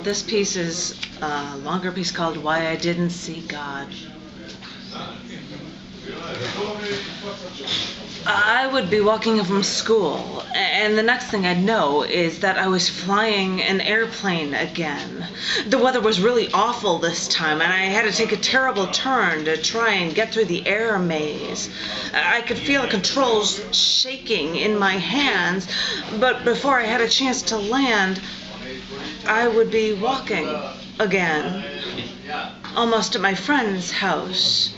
This piece is a longer piece called Why I Didn't See God. I would be walking from school, and the next thing I'd know is that I was flying an airplane again. The weather was really awful this time, and I had to take a terrible turn to try and get through the air maze. I could feel the controls shaking in my hands, but before I had a chance to land, I would be walking again, almost at my friend's house.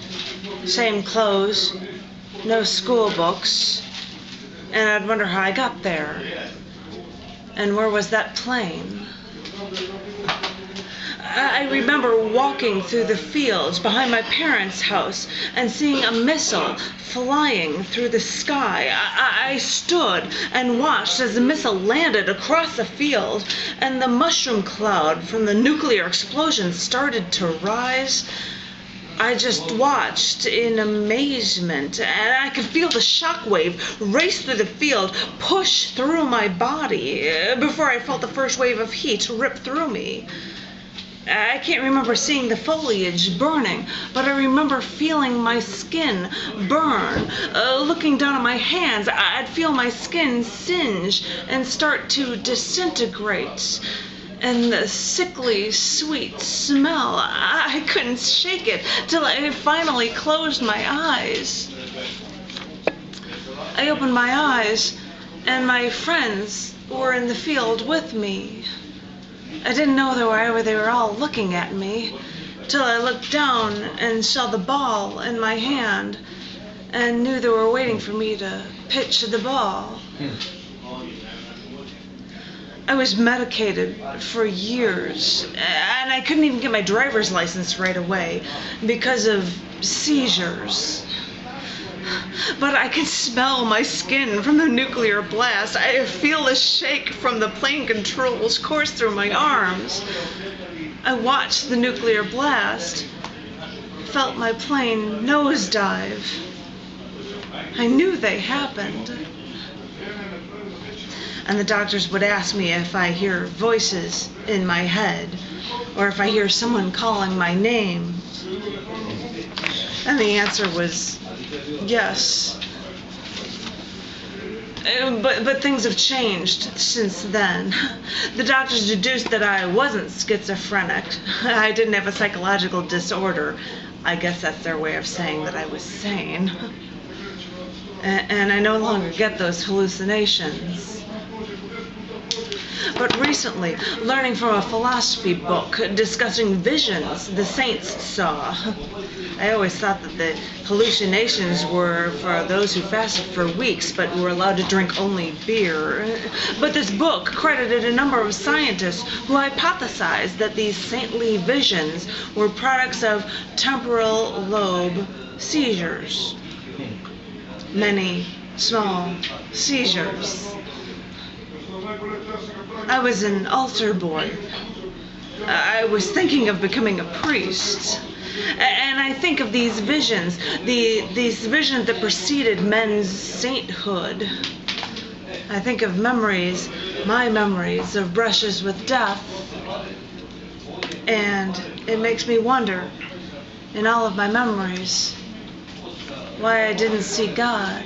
Same clothes, no school books, and I'd wonder how I got there. And where was that plane? I remember walking through the fields behind my parents' house and seeing a missile flying through the sky. I stood and watched as the missile landed across the field, and the mushroom cloud from the nuclear explosion started to rise. I just watched in amazement, and I could feel the shockwave race through the field, push through my body, before I felt the first wave of heat rip through me. I can't remember seeing the foliage burning, but I remember feeling my skin burn. Looking down at my hands, I'd feel my skin singe and start to disintegrate. And the sickly, sweet smell, I couldn't shake it till I finally closed my eyes. I opened my eyes, and my friends were in the field with me. I didn't know they were all looking at me, till I looked down and saw the ball in my hand, and knew they were waiting for me to pitch the ball. I was medicated for years, and I couldn't even get my driver's license right away because of seizures. But I could smell my skin from the nuclear blast. I feel the shake from the plane controls course through my arms. I watched the nuclear blast, felt my plane nosedive. I knew they happened. And the doctors would ask me if I hear voices in my head, or if I hear someone calling my name. And the answer was yes. But things have changed since then. The doctors deduced that I wasn't schizophrenic. I didn't have a psychological disorder. I guess that's their way of saying that I was sane. And I no longer get those hallucinations. But recently, learning from a philosophy book discussing visions the saints saw, I always thought that the hallucinations were for those who fasted for weeks but were allowed to drink only beer. But this book credited a number of scientists who hypothesized that these saintly visions were products of temporal lobe seizures. Many small seizures. I was an altar boy. I was thinking of becoming a priest. And I think of these visions, these visions that preceded men's sainthood. I think of memories, my memories of brushes with death. And it makes me wonder, in all of my memories, why I didn't see God.